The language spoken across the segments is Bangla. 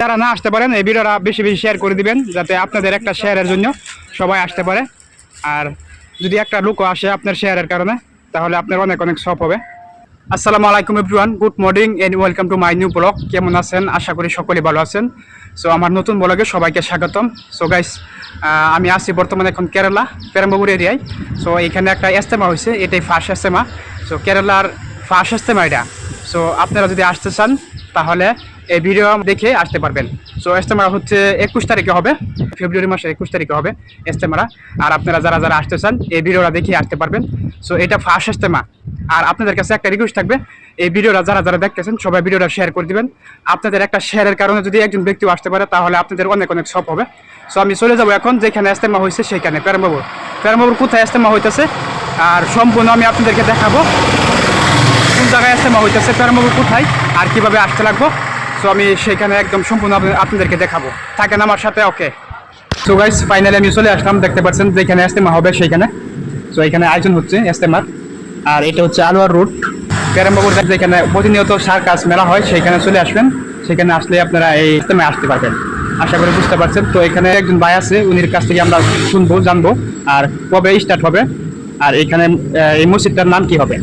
যারা না আসতে পারেন এই ভিডিওটা বেশি বেশি শেয়ার করে দিবেন, যাতে আপনাদের একটা শেয়ারের জন্য সবাই আসতে পারে। আর যদি একটা লোকও আসে আপনার শেয়ারের কারণে, তাহলে আপনার অনেক অনেক সব হবে। আসসালামু আলাইকুম everyone, good morning and welcome to my new blog. কেমন আছেন? আশা করি সকলে ভালো আছেন। সো আমার নতুন ব্লগে সবাইকে স্বাগতম। সো গাইস, আমি আছি বর্তমানে এখন কেরালা পেরাম্বাবুর এরিয়ায়। সো এখানে একটা ইজতেমা হয়েছে, এটাই ফার্স্ট ইজতেমা। সো কেরালার ফার্স্ট ইজতেমা এটা। সো আপনারা যদি আসতে চান তাহলে এই ভিডিও দেখে আসতে পারবেন। সো ইজতেমা হচ্ছে 21 তারিখে হবে, ফেব্রুয়ারি মাসের 21 তারিখে হবে ইজতেমাটা। আর আপনারা যারা যারা আসতে চান এই ভিডিওটা দেখে আসতে পারবেন। সো এটা ফার্স্ট ইজতেমা। আর আপনাদের কাছে একটা রিকোয়েস্ট থাকবে, এই ভিডিওটা যারা যারা দেখতেছেন সবাই ভিডিওটা শেয়ার করে দিবেন। আপনাদের একটা শেয়ারের কারণে যদি একজন ব্যক্তিও আসতে পারে তাহলে আপনাদের অনেক অনেক সব হবে। সো আমি চলে যাবো এখন যেখানে ইজতেমা হয়েছে সেখানে, পেরাম্বাবুর কোথায় ইজতেমা হইতেছে আর সম্পূর্ণ আমি আপনাদেরকে দেখাবো কোন জায়গায় ইজতেমা হইতেছে, পেরাম্বাবুর কোথায় আর কিভাবে আসতে লাগবো। সো আমি সেখানে একদম সম্পূর্ণ আপনাদেরকে দেখাবো, থাকেন আমার সাথে। ওকে, সো গাইস ফাইনালি আমি চলে আসলাম, দেখতে পাচ্ছেন যেখানে ইজতেমা হবে সেখানে। সো এখানে আয়োজন হচ্ছে ইজতেমার। আর এটা হচ্ছে আলোয়ার রুট, পেরাম্বাবুর যেখানে প্রতিনিয়ত সার্কাস মেলা হয় সেখানে চলে আসবেন। সেখানে আসলে আপনারা এই ইজতেমায় আসতে পারবেন, আশা করি বুঝতে পারছেন। তো এখানে একজন ভাই আছে, উনির কাছ থেকে আমরা শুনবো জানবো আর কবে স্টার্ট হবে আর এখানে এই মসজিদটার নাম কি হবে।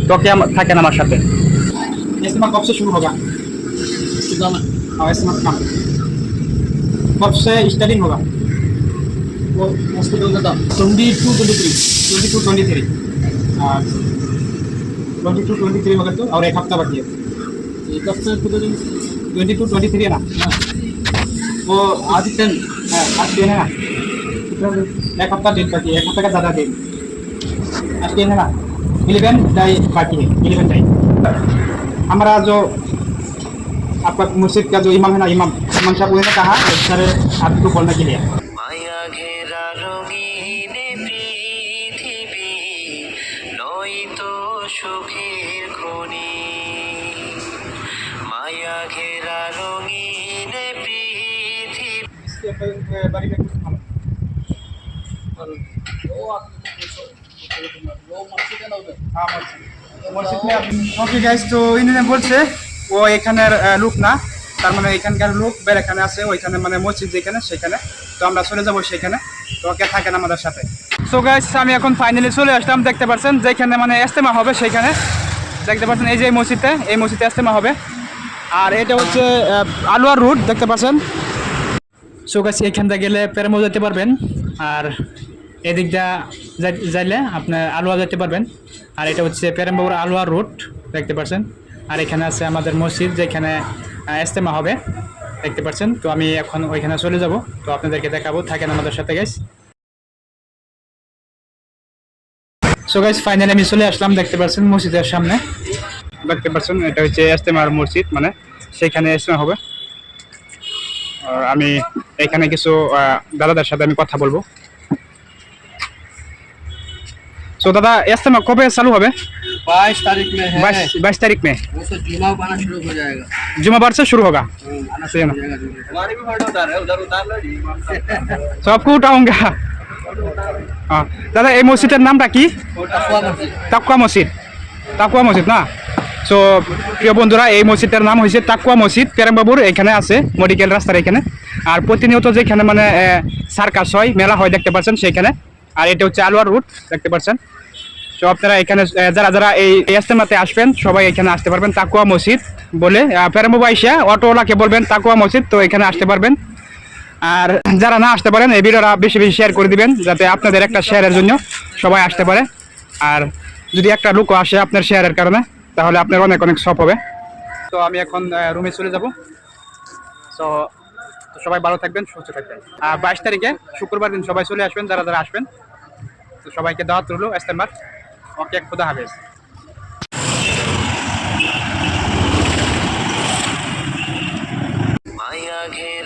তো থাকেন আমার সাথে। इस्तेमाल कब से शुरू होगा? इस्तेमाल कब से स्टार्टिंग होगा? वो हॉस्पिटल का 22-23 22-23 होगा तो, और एक हफ्ता बाकी है। एक हफ्ता 22-23 है ना? वो आज 10 है, आज 10 है ना? एक हफ्ता डेट बाकी है, एक हफ्ता का ज़्यादा डेट। आज 10 है ना? 11 डाई बाकी है, 11 डाई। हमारा जो आपका मस्जिद का जो इमाम है ना, इमाम साहब उन्होंने कहा सारे आपको बोलने के लिए। ওকে গাইস, তো ইনি বলছে ও এখানের লোক না, তার মানে এখানকার লোক বের এখানে আছে, ওইখানে মানে মসজিদ যেখানে সেখানে। তো আমরা চলে যাবো সেখানে, তো ওকে থাকেন আমাদের সাথে। সো গাইস আমি এখন ফাইনালি চলে আসলাম, দেখতে পাচ্ছেন যেখানে মানে ইজতেমা হবে সেখানে। দেখতে পাচ্ছেন এই যে মসজিদে, এই মসজিদে ইজতেমা হবে। আর এটা হচ্ছে আলোয়ার রুট, দেখতে পাচ্ছেন। সো গাইস এখান থেকে গেলে পেরাম্বাবুর যেতে পারবেন, আর এদিকটা যাইলে আপনার আলোয়া যেতে পারবেন। আর এটা হচ্ছে পেরাম্বাবুর আলোয়ার রুট, দেখতে পাচ্ছেন। আর এখানে আছে আমাদের মসজিদ যেখানে ইজতেমা হবে, দেখতে পাচ্ছেন। তো আমি এখন ওইখানে চলে যাব, তো আপনাদেরকে দেখাবো, থাকেন আমাদের সাথে গাইস। সো গাইস ফাইনালি আমি চলে আসলাম, দেখতে পাচ্ছেন মসজিদের সামনে, দেখতে পাচ্ছেন এটা হচ্ছে ইজতেমার মসজিদ, মানে সেখানে ইজতেমা হবে। আর আমি এখানে কিছু দাদাদের সাথে আমি কথা বলবো। सो दादा इस्तेमा कब चालू होगा? 22 तारीख में है। 22 तारीख में वो तो जुमा आना शुरू हो जाएगा। जुम्मेवार से शुरू होगा। आना शुरू हो जाएगा। हमारी भी फोटो उतार है, उधर उतार लो जी। तो आपको उठाऊंगा। हाँ दादा, ये मस्जिद नाम কি? তাকওয়া মসজিদ। তাকওয়া মসজিদ না? সো প্রিয় বন্ধুরা, এই মসজিদটার নাম হয়েছে তাকওয়া মসজিদ, পেরাম্বাবুর এখানে আছে, মেডিকেল রাস্তার এখানে। আর প্রতিনিয়ত যেখানে মানে সার্কাস হয়, মেলা হয়, দেখতে পাচ্ছেন সেখানে। আর এটা হচ্ছে আলোয়ার রুট, দেখতে পাচ্ছেন। তো আপনারা এখানে যারা যারা এই ইজতেমাতে আসবেন সবাই এখানে আসতে পারবেন। তাকওয়া মসজিদ বলে পেরাম্বাবু আইসা অটোওয়ালাকে বলবেন তাকওয়া মসজিদ, তো এখানে আসতে পারবেন। আর যারা না আসতে পারেন এই ভিডিওটা বেশি বেশি শেয়ার করে দিবেন, যাতে আপনাদের একটা শেয়ারের জন্য সবাই আসতে পারে। আর যদি একটা লোকও আসে আপনার শেয়ারের কারণে, তাহলে আপনার অনেক অনেক সব হবে। তো আমি এখন রুমে চলে যাব। তো সবাই ভালো থাকবেন, সুস্থ থাকবেন। আর 22 তারিখে শুক্রবার দিন সবাই চলে আসবেন, যারা যারা আসবেন। তো সবাইকে দাওয়াত রইল ইজতেমার। ওকে, খুদা হাফেজ। মায়া ঘেরা